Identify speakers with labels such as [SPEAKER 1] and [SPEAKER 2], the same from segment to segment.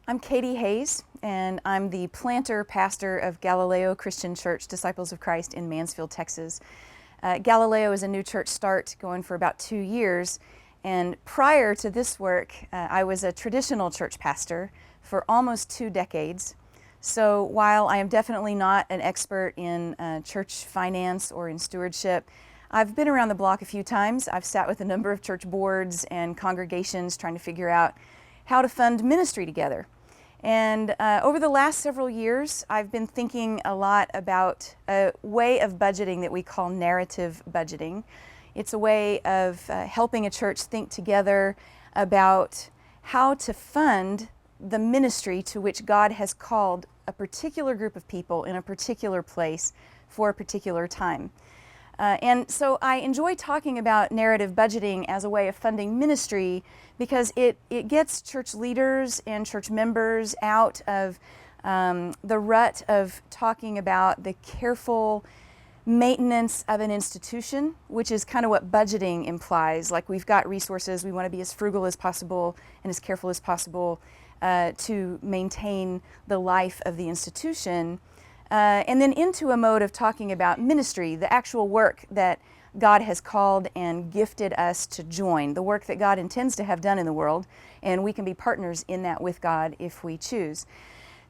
[SPEAKER 1] I'm Katie Hayes, and I'm the planter pastor of Galileo Christian Church, Disciples of Christ in Mansfield, Texas. Galileo is a new church start going for about 2 years, and prior to this work, I was a traditional church pastor for almost 2 decades. So while I am definitely not an expert in church finance or in stewardship, I've been around the block a few times. I've sat with a number of church boards and congregations trying to figure out how to fund ministry together. And over the last several years, I've been thinking a lot about a way of budgeting that we call narrative budgeting. It's a way of helping a church think together about how to fund the ministry to which God has called a particular group of people in a particular place for a particular time. And so I enjoy talking about narrative budgeting as a way of funding ministry because it gets church leaders and church members out of the rut of talking about the careful maintenance of an institution, which is kind of what budgeting implies. Like, we've got resources, we want to be as frugal as possible and as careful as possible to maintain the life of the institution. And then into a mode of talking about ministry, the actual work that God has called and gifted us to join, the work that God intends to have done in the world, and we can be partners in that with God if we choose.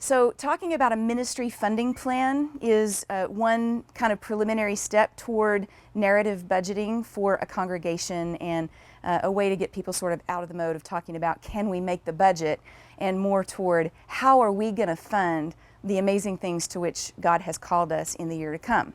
[SPEAKER 1] So talking about a ministry funding plan is one kind of preliminary step toward narrative budgeting for a congregation, and a way to get people sort of out of the mode of talking about can we make the budget, and more toward how are we going to fund the amazing things to which God has called us in the year to come.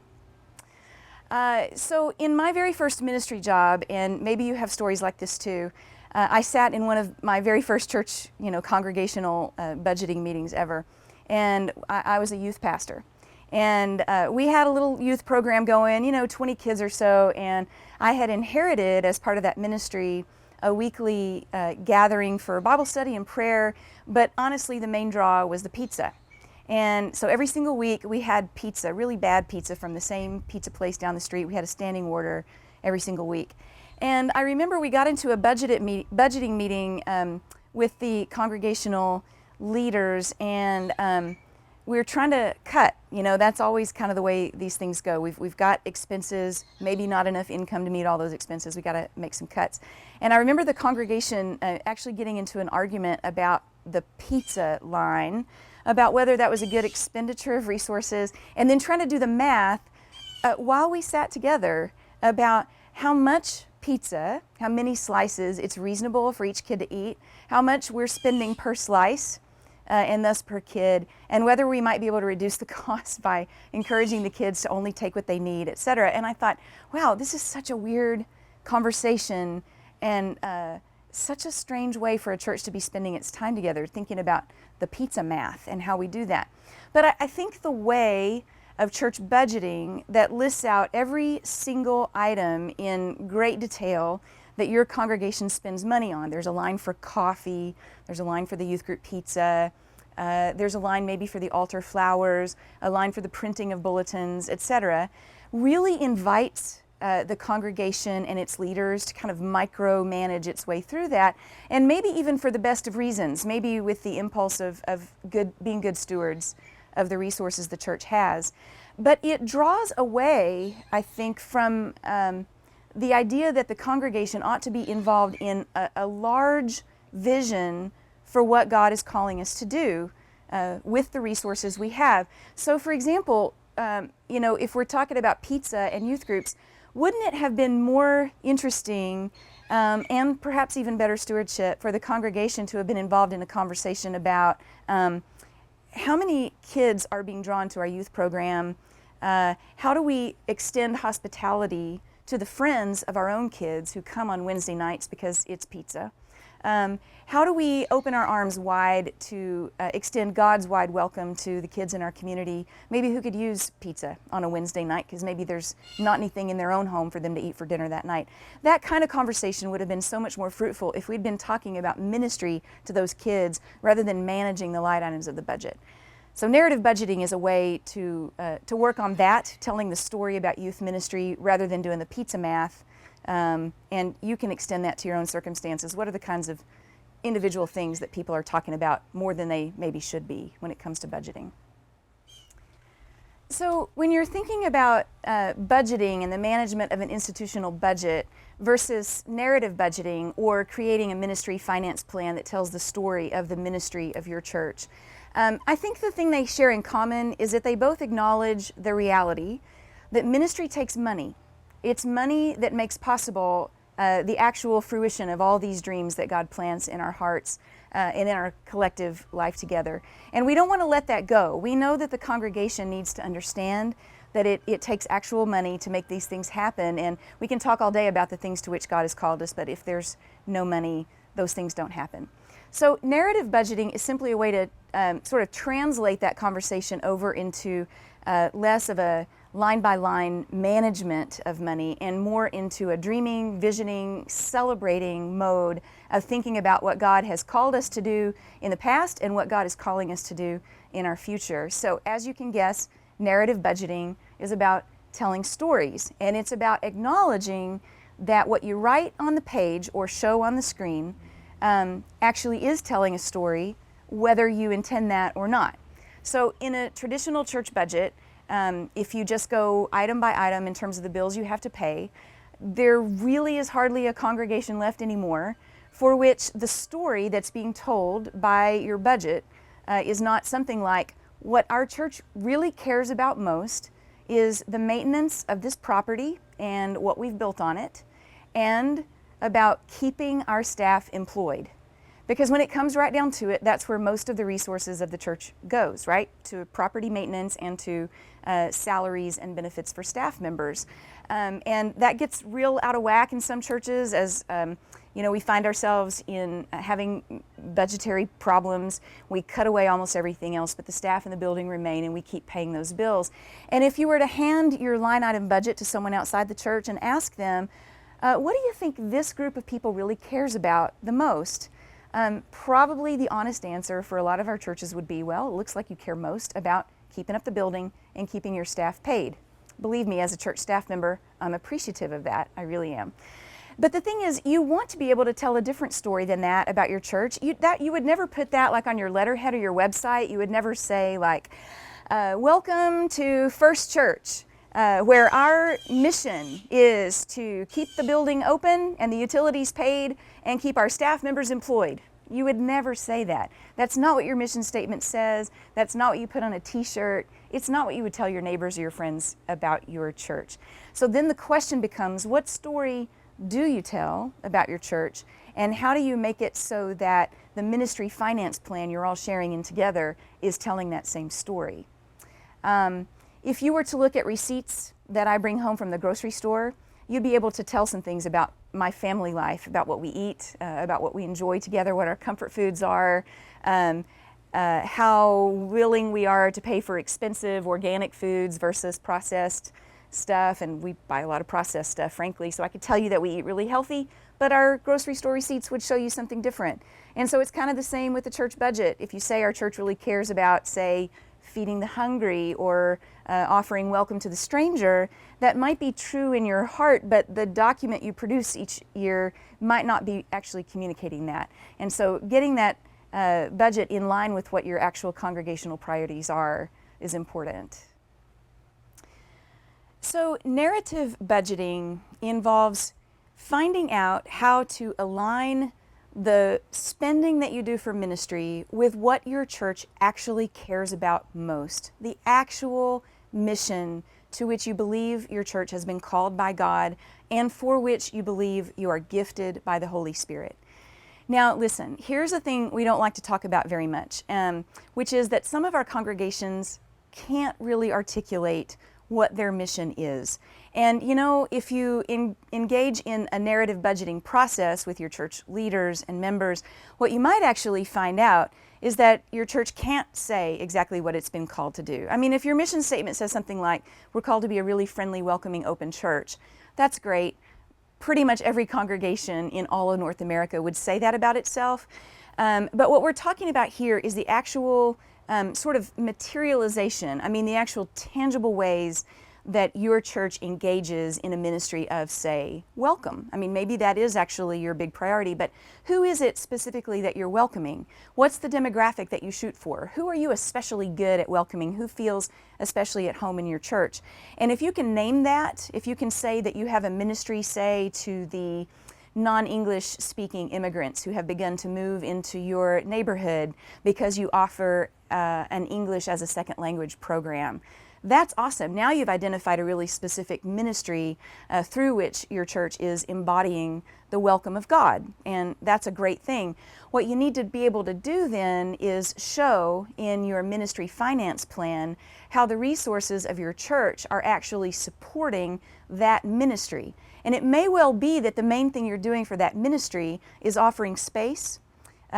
[SPEAKER 1] So in my very first ministry job, and maybe you have stories like this too, I sat in one of my very first church, congregational budgeting meetings ever, and I was a youth pastor. And we had a little youth program going, 20 kids or so, and I had inherited as part of that ministry a weekly gathering for Bible study and prayer, but honestly the main draw was the pizza. And so every single week we had pizza, really bad pizza from the same pizza place down the street. We had a standing order every single week. And I remember we got into a budgeting meeting with the congregational leaders, and we were trying to cut. That's always kind of the way these things go. We've got expenses, maybe not enough income to meet all those expenses. We got to make some cuts. And I remember the congregation actually getting into an argument about the pizza line, about whether that was a good expenditure of resources, and then trying to do the math while we sat together about how much pizza, how many slices it's reasonable for each kid to eat, how much we're spending per slice, and thus per kid, and whether we might be able to reduce the cost by encouraging the kids to only take what they need, etc. And I thought, wow, this is such a weird conversation, and such a strange way for a church to be spending its time together, thinking about the pizza math and how we do that. But I think the way of church budgeting that lists out every single item in great detail that your congregation spends money on. There's a line for coffee, there's a line for the youth group pizza, there's a line maybe for the altar flowers, a line for the printing of bulletins, etc. Really invites the congregation and its leaders to kind of micromanage its way through that, and maybe even for the best of reasons, maybe with the impulse of being good stewards of the resources the church has. But it draws away, I think, from the idea that the congregation ought to be involved in a large vision for what God is calling us to do with the resources we have. So for example, if we're talking about pizza and youth groups, wouldn't it have been more interesting and perhaps even better stewardship for the congregation to have been involved in a conversation about how many kids are being drawn to our youth program? How do we extend hospitality to the friends of our own kids who come on Wednesday nights because it's pizza? How do we open our arms wide to extend God's wide welcome to the kids in our community, maybe who could use pizza on a Wednesday night because maybe there's not anything in their own home for them to eat for dinner that night? That kind of conversation would have been so much more fruitful if we'd been talking about ministry to those kids rather than managing the line items of the budget. So narrative budgeting is a way to work on that, telling the story about youth ministry rather than doing the pizza math. And you can extend that to your own circumstances. What are the kinds of individual things that people are talking about more than they maybe should be when it comes to budgeting. So when you're thinking about budgeting and the management of an institutional budget versus narrative budgeting or creating a ministry finance plan that tells the story of the ministry of your church, I think the thing they share in common is that they both acknowledge the reality that ministry takes money. It's money that makes possible the actual fruition of all these dreams that God plants in our hearts and in our collective life together. And we don't want to let that go. We know that the congregation needs to understand that it takes actual money to make these things happen. And we can talk all day about the things to which God has called us, but if there's no money, those things don't happen. So narrative budgeting is simply a way to sort of translate that conversation over into less of a line-by-line management of money and more into a dreaming, visioning, celebrating mode of thinking about what God has called us to do in the past and what God is calling us to do in our future. So as you can guess, narrative budgeting is about telling stories, and it's about acknowledging that what you write on the page or show on the screen actually is telling a story, whether you intend that or not. So in a traditional church budget, if you just go item by item in terms of the bills you have to pay, there really is hardly a congregation left anymore for which the story that's being told by your budget is not something like, what our church really cares about most is the maintenance of this property and what we've built on it, and about keeping our staff employed. Because when it comes right down to it, that's where most of the resources of the church goes, right? To property maintenance and to salaries and benefits for staff members. And that gets real out of whack in some churches as we find ourselves in having budgetary problems. We cut away almost everything else, but the staff in the building remain and we keep paying those bills. And if you were to hand your line item budget to someone outside the church and ask them, what do you think this group of people really cares about the most? Probably the honest answer for a lot of our churches would be, well, it looks like you care most about keeping up the building and keeping your staff paid. Believe me, as a church staff member, I'm appreciative of that. I really am. But the thing is, you want to be able to tell a different story than that about your church. You would never put that like on your letterhead or your website. You would never say like, welcome to First Church, where our mission is to keep the building open and the utilities paid and keep our staff members employed. You would never say that. That's not what your mission statement says. That's not what you put on a t-shirt. It's not what you would tell your neighbors or your friends about your church. So then the question becomes, what story do you tell about your church, and how do you make it so that the ministry finance plan you're all sharing in together is telling that same story? If you were to look at receipts that I bring home from the grocery store, you'd be able to tell some things about my family life, about what we eat, about what we enjoy together, what our comfort foods are, how willing we are to pay for expensive organic foods versus processed stuff. And we buy a lot of processed stuff, frankly, so I could tell you that we eat really healthy, but our grocery store receipts would show you something different. And so it's kind of the same with the church budget. If you say our church really cares about, say, feeding the hungry or offering welcome to the stranger, that might be true in your heart, but the document you produce each year might not be actually communicating that. And so getting that budget in line with what your actual congregational priorities are is important. So narrative budgeting involves finding out how to align the spending that you do for ministry with what your church actually cares about most, the actual mission to which you believe your church has been called by God and for which you believe you are gifted by the Holy Spirit. Now listen, here's a thing we don't like to talk about very much, which is that some of our congregations can't really articulate what their mission is. And if you engage in a narrative budgeting process with your church leaders and members, what you might actually find out is that your church can't say exactly what it's been called to do. I mean, if your mission statement says something like, we're called to be a really friendly, welcoming, open church, that's great. Pretty much every congregation in all of North America would say that about itself. But what we're talking about here is the actual sort of materialization, the actual tangible ways that your church engages in a ministry of, say, welcome? I mean, maybe that is actually your big priority, but who is it specifically that you're welcoming? What's the demographic that you shoot for? Who are you especially good at welcoming? Who feels especially at home in your church? And if you can name that, if you can say that you have a ministry, say, to the non-English speaking immigrants who have begun to move into your neighborhood because you offer an English as a second language program, that's awesome. Now you've identified a really specific ministry through which your church is embodying the welcome of God, and that's a great thing. What you need to be able to do then is show in your ministry finance plan how the resources of your church are actually supporting that ministry. And it may well be that the main thing you're doing for that ministry is offering space,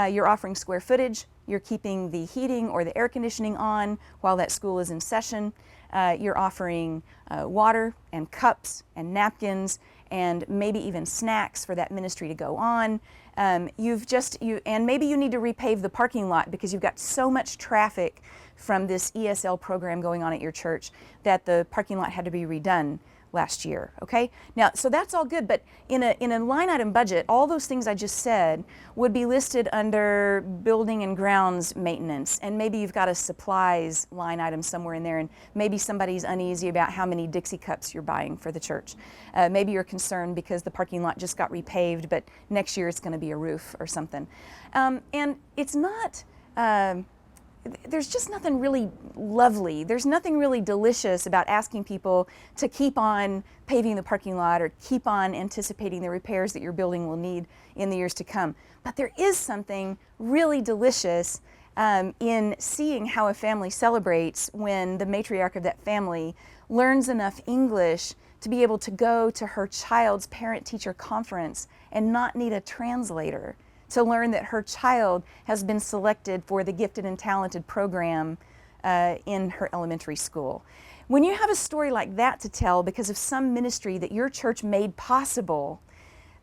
[SPEAKER 1] you're offering square footage, you're keeping the heating or the air conditioning on while that school is in session, you're offering water and cups and napkins and maybe even snacks for that ministry to go on. And maybe you need to repave the parking lot because you've got so much traffic from this ESL program going on at your church that the parking lot had to be redone last year, okay? Now, so that's all good, but in a line item budget, all those things I just said would be listed under building and grounds maintenance, and maybe you've got a supplies line item somewhere in there, and maybe somebody's uneasy about how many Dixie cups you're buying for the church. Maybe you're concerned because the parking lot just got repaved, but next year it's gonna be a roof or something. And it's not, there's just nothing really lovely. There's nothing really delicious about asking people to keep on paving the parking lot or keep on anticipating the repairs that your building will need in the years to come. But there is something really delicious in seeing how a family celebrates when the matriarch of that family learns enough English to be able to go to her child's parent-teacher conference and not need a translator, to learn that her child has been selected for the gifted and talented program in her elementary school. When you have a story like that to tell because of some ministry that your church made possible,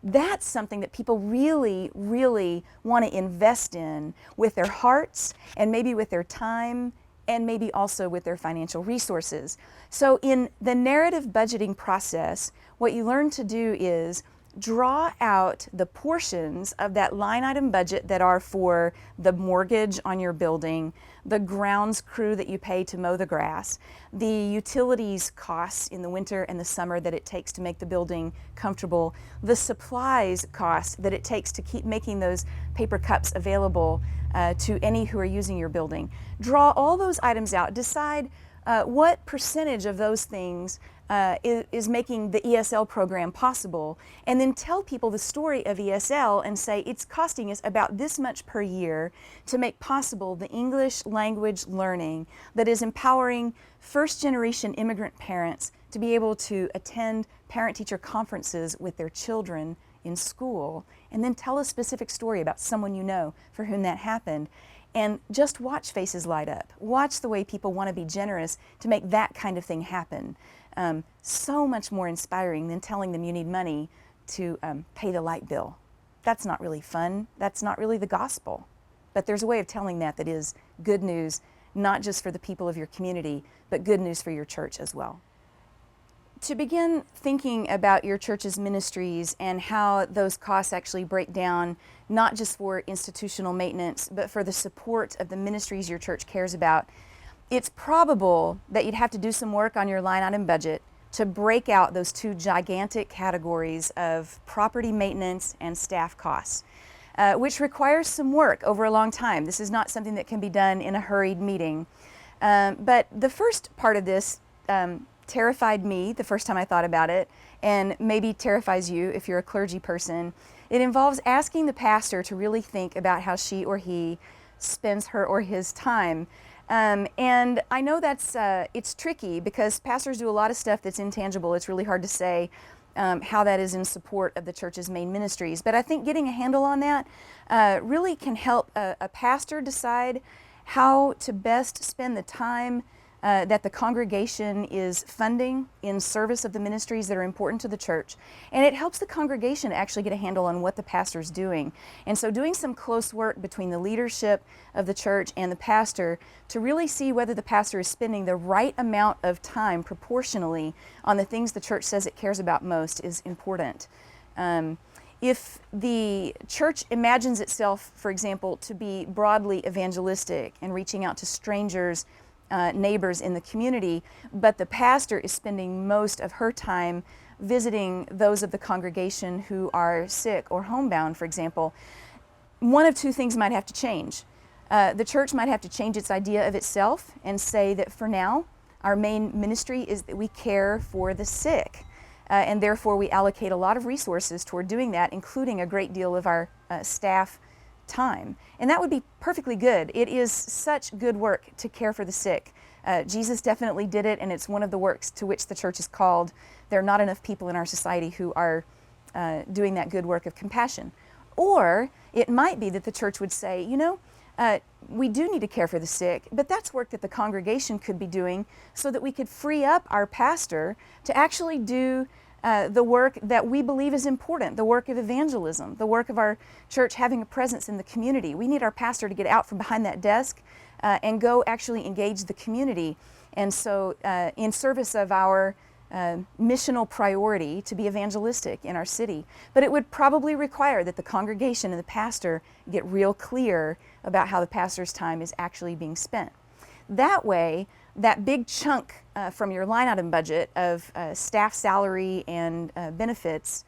[SPEAKER 1] that's something that people really, really want to invest in with their hearts and maybe with their time and maybe also with their financial resources. So in the narrative budgeting process, what you learn to do is draw out the portions of that line item budget that are for the mortgage on your building, the grounds crew that you pay to mow the grass, the utilities costs in the winter and the summer that it takes to make the building comfortable, the supplies costs that it takes to keep making those paper cups available to any who are using your building. Draw all those items out. Decide what percentage of those things is making the ESL program possible, and then tell people the story of ESL and say it's costing us about this much per year to make possible the English language learning that is empowering first-generation immigrant parents to be able to attend parent-teacher conferences with their children in school, and then tell a specific story about someone you know for whom that happened. And just watch faces light up. Watch the way people want to be generous to make that kind of thing happen. So much more inspiring than telling them you need money to pay the light bill. That's not really fun. That's not really the gospel. But there's a way of telling that is good news, not just for the people of your community, but good news for your church as well. To begin thinking about your church's ministries and how those costs actually break down, not just for institutional maintenance, but for the support of the ministries your church cares about, it's probable that you'd have to do some work on your line item budget to break out those two gigantic categories of property maintenance and staff costs, which requires some work over a long time. This is not something that can be done in a hurried meeting. But the first part of this terrified me the first time I thought about it, and maybe terrifies you if you're a clergy person. It involves asking the pastor to really think about how she or he spends her or his time. And I know that's it's tricky because pastors do a lot of stuff that's intangible. It's really hard to say how that is in support of the church's main ministries. But I think getting a handle on that really can help a pastor decide how to best spend the time that the congregation is funding in service of the ministries that are important to the church. And it helps the congregation actually get a handle on what the pastor's doing. And so doing some close work between the leadership of the church and the pastor to really see whether the pastor is spending the right amount of time proportionally on the things the church says it cares about most is important. If the church imagines itself, for example, to be broadly evangelistic and reaching out to strangers, neighbors in the community, but the pastor is spending most of her time visiting those of the congregation who are sick or homebound, for example, one of two things might have to change. The church might have to change its idea of itself and say that for now, our main ministry is that we care for the sick. And therefore, we allocate a lot of resources toward doing that, including a great deal of our staff time. And that would be perfectly good. It is such good work to care for the sick. Jesus definitely did it, and it's one of the works to which the church is called. There are not enough people in our society who are doing that good work of compassion. Or it might be that the church would say, you know, we do need to care for the sick, but that's work that the congregation could be doing so that we could free up our pastor to actually do the work that we believe is important, the work of evangelism, the work of our church having a presence in the community. We need our pastor to get out from behind that desk and go actually engage the community. And so in service of our missional priority to be evangelistic in our city. But it would probably require that the congregation and the pastor get real clear about how the pastor's time is actually being spent. That way, that big chunk from your line item budget of staff salary and benefits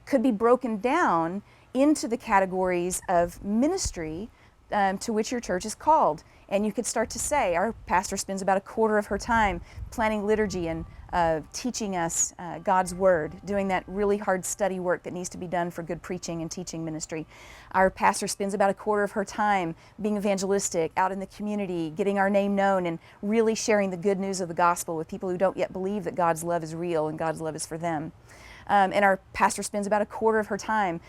[SPEAKER 1] could be broken down into the categories of ministry to which your church is called. And you could start to say, our pastor spends about a quarter of her time planning liturgy and teaching us God's Word, doing that really hard study work that needs to be done for good preaching and teaching ministry. Our pastor spends about a quarter of her time being evangelistic, out in the community, getting our name known, and really sharing the good news of the gospel with people who don't yet believe that God's love is real and God's love is for them. And our pastor spends about a quarter of her time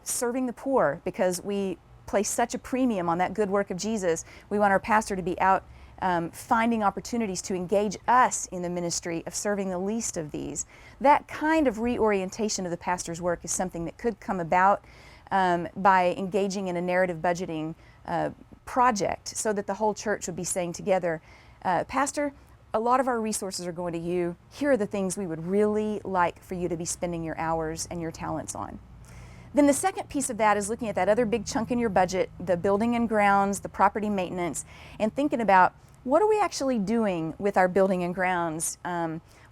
[SPEAKER 1] serving the poor, because we place such a premium on that good work of Jesus. We want our pastor to be out finding opportunities to engage us in the ministry of serving the least of these. That kind of reorientation of the pastor's work is something that could come about by engaging in a narrative budgeting project, so that the whole church would be saying together, Pastor, a lot of our resources are going to you. Here are the things we would really like for you to be spending your hours and your talents on. Then the second piece of that is looking at that other big chunk in your budget, the building and grounds, the property maintenance, and thinking about, what are we actually doing with our building and grounds?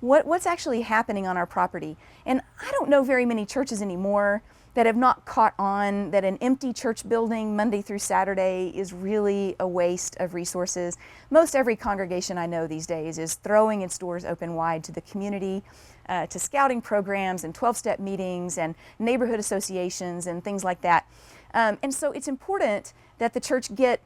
[SPEAKER 1] What's actually happening on our property? And I don't know very many churches anymore that have not caught on that an empty church building Monday through Saturday is really a waste of resources. Most every congregation I know these days is throwing its doors open wide to the community, to scouting programs and 12-step meetings and neighborhood associations and things like that. And so it's important that the church get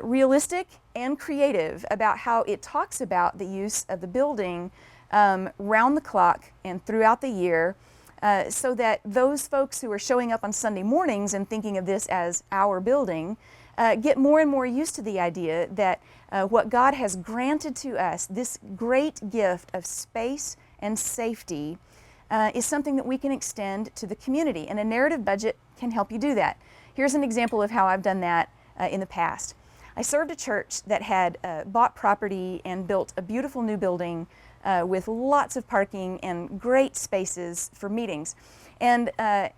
[SPEAKER 1] realistic and creative about how it talks about the use of the building round the clock and throughout the year, so that those folks who are showing up on Sunday mornings and thinking of this as our building get more and more used to the idea that what God has granted to us, this great gift of space and safety, is something that we can extend to the community. And a narrative budget can help you do that. Here's an example of how I've done that in the past. I served a church that had bought property and built a beautiful new building with lots of parking and great spaces for meetings, and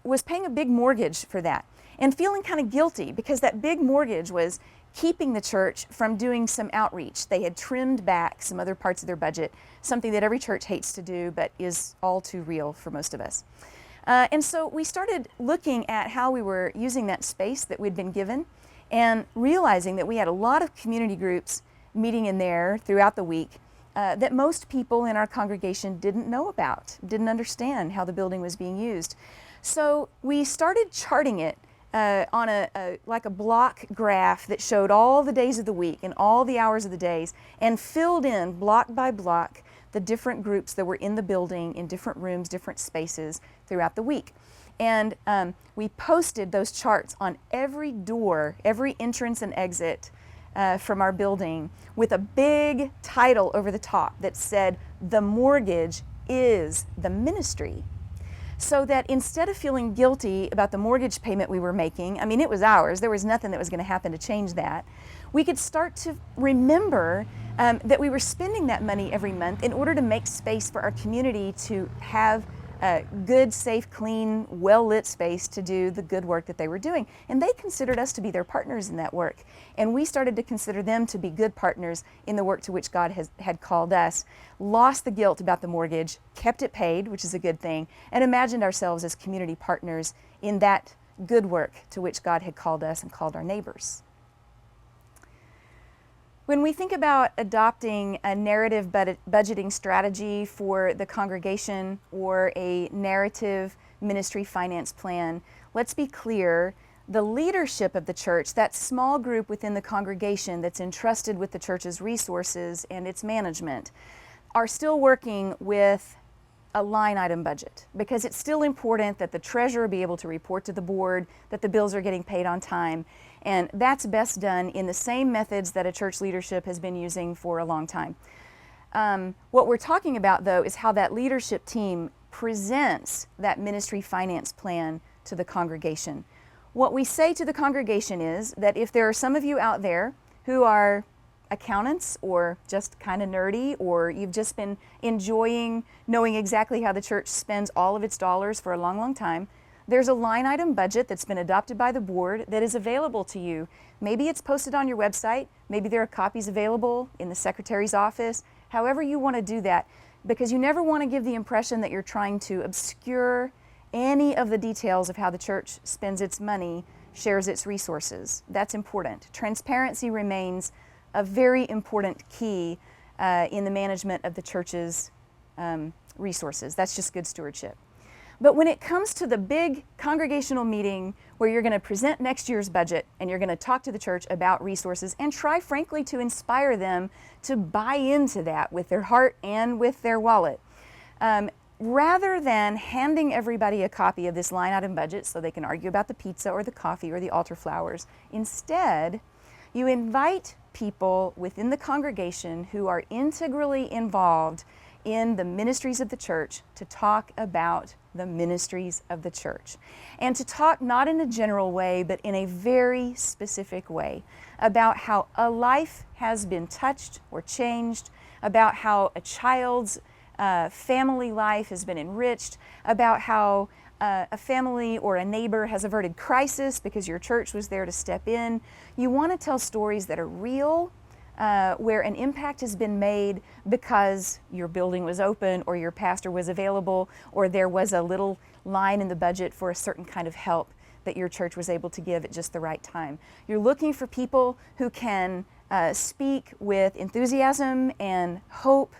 [SPEAKER 1] was paying a big mortgage for that, and feeling kind of guilty because that big mortgage was keeping the church from doing some outreach. They had trimmed back some other parts of their budget, something that every church hates to do but is all too real for most of us. And so we started looking at how we were using that space that we'd been given, and realizing that we had a lot of community groups meeting in there throughout the week that most people in our congregation didn't know about, didn't understand how the building was being used. So we started charting it on like a block graph that showed all the days of the week and all the hours of the days, and filled in block by block the different groups that were in the building in different rooms, different spaces throughout the week. And we posted those charts on every door, every entrance and exit from our building with a big title over the top that said, "The mortgage is the ministry." So that instead of feeling guilty about the mortgage payment we were making, I mean, it was ours, there was nothing that was going to happen to change that, we could start to remember that we were spending that money every month in order to make space for our community to have a good, safe, clean, well-lit space to do the good work that they were doing. And they considered us to be their partners in that work. And we started to consider them to be good partners in the work to which God had called us, lost the guilt about the mortgage, kept it paid, which is a good thing, and imagined ourselves as community partners in that good work to which God had called us and called our neighbors. When we think about adopting a narrative budgeting strategy for the congregation or a narrative ministry finance plan, let's be clear, the leadership of the church, that small group within the congregation that's entrusted with the church's resources and its management, are still working with a line item budget, because it's still important that the treasurer be able to report to the board that the bills are getting paid on time. And that's best done in the same methods that a church leadership has been using for a long time. What we're talking about, though, is how that leadership team presents that ministry finance plan to the congregation. What we say to the congregation is that if there are some of you out there who are accountants or just kind of nerdy, or you've just been enjoying knowing exactly how the church spends all of its dollars for a long, long time, there's a line item budget that's been adopted by the board that is available to you. Maybe it's posted on your website, maybe there are copies available in the secretary's office, however you want to do that, because you never want to give the impression that you're trying to obscure any of the details of how the church spends its money, shares its resources. That's important. Transparency remains a very important key in the management of the church's resources. That's just good stewardship. But when it comes to the big congregational meeting where you're going to present next year's budget and you're going to talk to the church about resources and try, frankly, to inspire them to buy into that with their heart and with their wallet, rather than handing everybody a copy of this line item budget so they can argue about the pizza or the coffee or the altar flowers, instead, you invite people within the congregation who are integrally involved in the ministries of the church to talk about the ministries of the church, and to talk not in a general way but in a very specific way about how a life has been touched or changed, about how a child's family life has been enriched, about how a family or a neighbor has averted crisis because your church was there to step in. You want to tell stories that are real, where an impact has been made because your building was open or your pastor was available or there was a little line in the budget for a certain kind of help that your church was able to give at just the right time. You're looking for people who can speak with enthusiasm and hope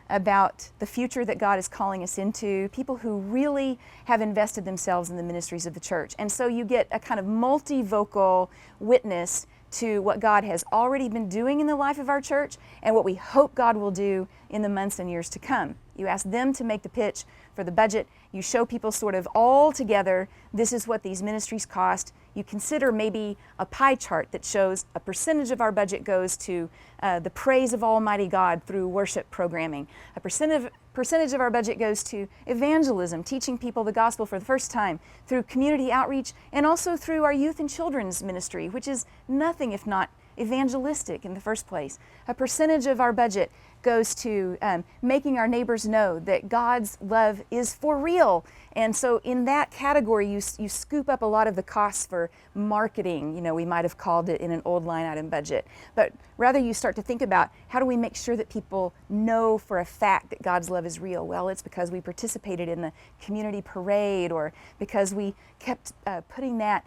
[SPEAKER 1] about the future that God is calling us into, people who really have invested themselves in the ministries of the church. And so you get a kind of multivocal witness to what God has already been doing in the life of our church and what we hope God will do in the months and years to come. You ask them to make the pitch for the budget. You show people sort of all together, this is what these ministries cost. You consider maybe a pie chart that shows a percentage of our budget goes to the praise of Almighty God through worship programming. A percentage of our budget goes to evangelism, teaching people the gospel for the first time, through community outreach, and also through our youth and children's ministry, which is nothing if not evangelistic in the first place. A percentage of our budget goes to making our neighbors know that God's love is for real. And so in that category, you scoop up a lot of the costs for marketing, we might have called it in an old line item budget. But rather you start to think about, how do we make sure that people know for a fact that God's love is real? Well, it's because we participated in the community parade, or because we kept putting that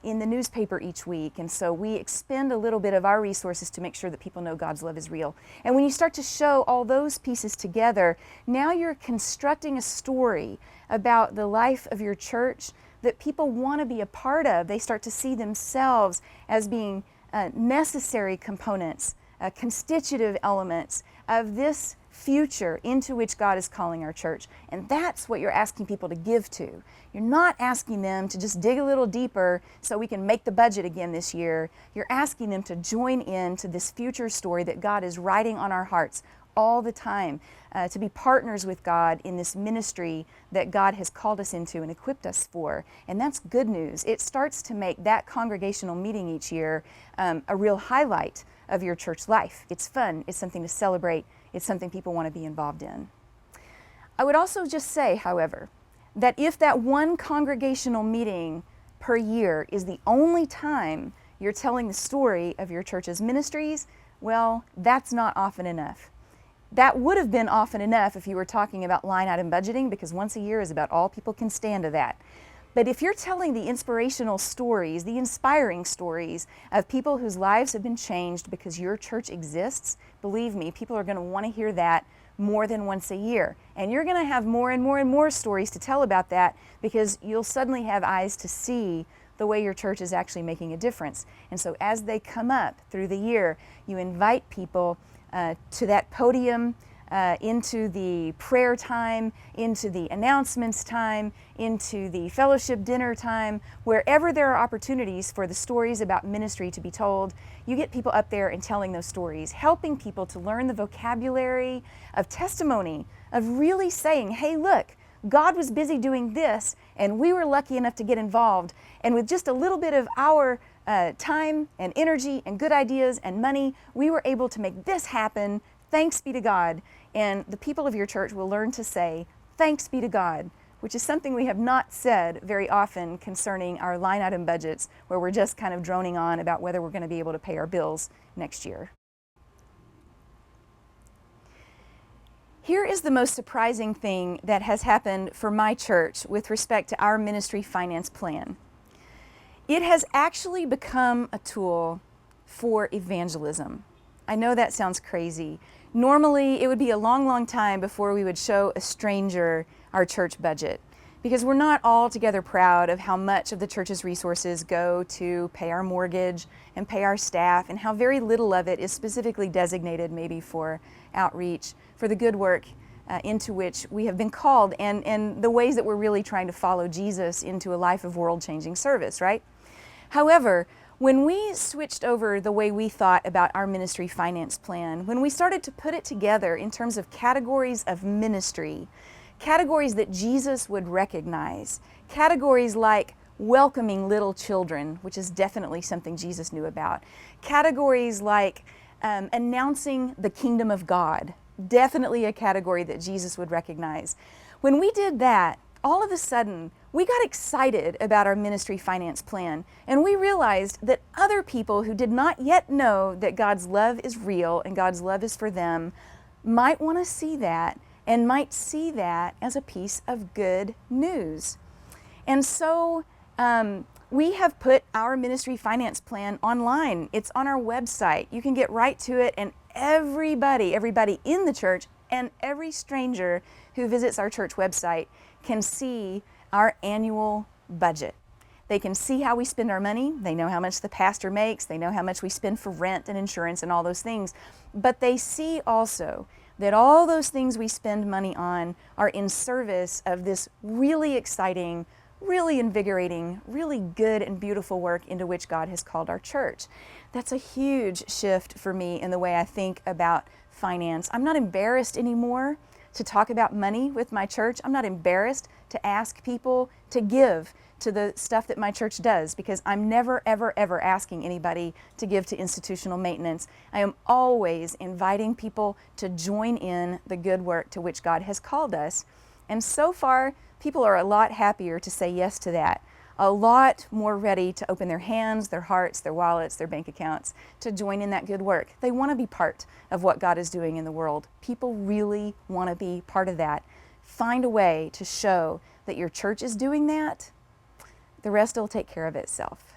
[SPEAKER 1] in the newspaper each week. And so we expend a little bit of our resources to make sure that people know God's love is real. And when you start to show all those pieces together, now you're constructing a story about the life of your church that people want to be a part of. They start to see themselves as being necessary components, constitutive elements of this future into which God is calling our church. And that's what you're asking people to give to. You're not asking them to just dig a little deeper so we can make the budget again this year. You're asking them to join in to this future story that God is writing on our hearts all the time, to be partners with God in this ministry that God has called us into and equipped us for. And that's good news. It starts to make that congregational meeting each year a real highlight of your church life. It's fun. It's something to celebrate. It's something people want to be involved in. I would also just say, however, that if that one congregational meeting per year is the only time you're telling the story of your church's ministries, well, that's not often enough. That would have been often enough if you were talking about line item budgeting, because once a year is about all people can stand to that. But if you're telling the inspirational stories, the inspiring stories of people whose lives have been changed because your church exists, believe me, people are going to want to hear that more than once a year. And you're going to have more and more and more stories to tell about that, because you'll suddenly have eyes to see the way your church is actually making a difference. And so as they come up through the year, you invite people to that podium, into the prayer time, into the announcements time, into the fellowship dinner time, wherever there are opportunities for the stories about ministry to be told, you get people up there and telling those stories, helping people to learn the vocabulary of testimony, of really saying, hey, look, God was busy doing this, and we were lucky enough to get involved, and with just a little bit of our time and energy and good ideas and money, we were able to make this happen. Thanks be to God. And the people of your church will learn to say, thanks be to God, which is something we have not said very often concerning our line item budgets, where we're just kind of droning on about whether we're going to be able to pay our bills next year. Here is the most surprising thing that has happened for my church with respect to our ministry finance plan. It has actually become a tool for evangelism. I know that sounds crazy. Normally, it would be a long, long time before we would show a stranger our church budget, because we're not altogether proud of how much of the church's resources go to pay our mortgage and pay our staff, and how very little of it is specifically designated maybe for outreach, for the good work into which we have been called, and the ways that we're really trying to follow Jesus into a life of world-changing service, right? However, when we switched over the way we thought about our ministry finance plan, when we started to put it together in terms of categories of ministry, categories that Jesus would recognize, categories like welcoming little children, which is definitely something Jesus knew about, categories like announcing the kingdom of God, definitely a category that Jesus would recognize. When we did that, all of a sudden, we got excited about our ministry finance plan, and we realized that other people who did not yet know that God's love is real and God's love is for them might want to see that, and might see that as a piece of good news. And so we have put our ministry finance plan online. It's on our website. You can get right to it, and everybody in the church and every stranger who visits our church website can see our annual budget. They can see how we spend our money. They know how much the pastor makes. They know how much we spend for rent and insurance and all those things. But they see also that all those things we spend money on are in service of this really exciting, really invigorating, really good and beautiful work into which God has called our church. That's a huge shift for me in the way I think about finance. I'm not embarrassed anymore to talk about money with my church. I'm not embarrassed to ask people to give to the stuff that my church does, because I'm never, ever, ever asking anybody to give to institutional maintenance. I am always inviting people to join in the good work to which God has called us. And so far, people are a lot happier to say yes to that, a lot more ready to open their hands, their hearts, their wallets, their bank accounts to join in that good work. They want to be part of what God is doing in the world. People really want to be part of that. Find a way to show that your church is doing that. The rest will take care of itself.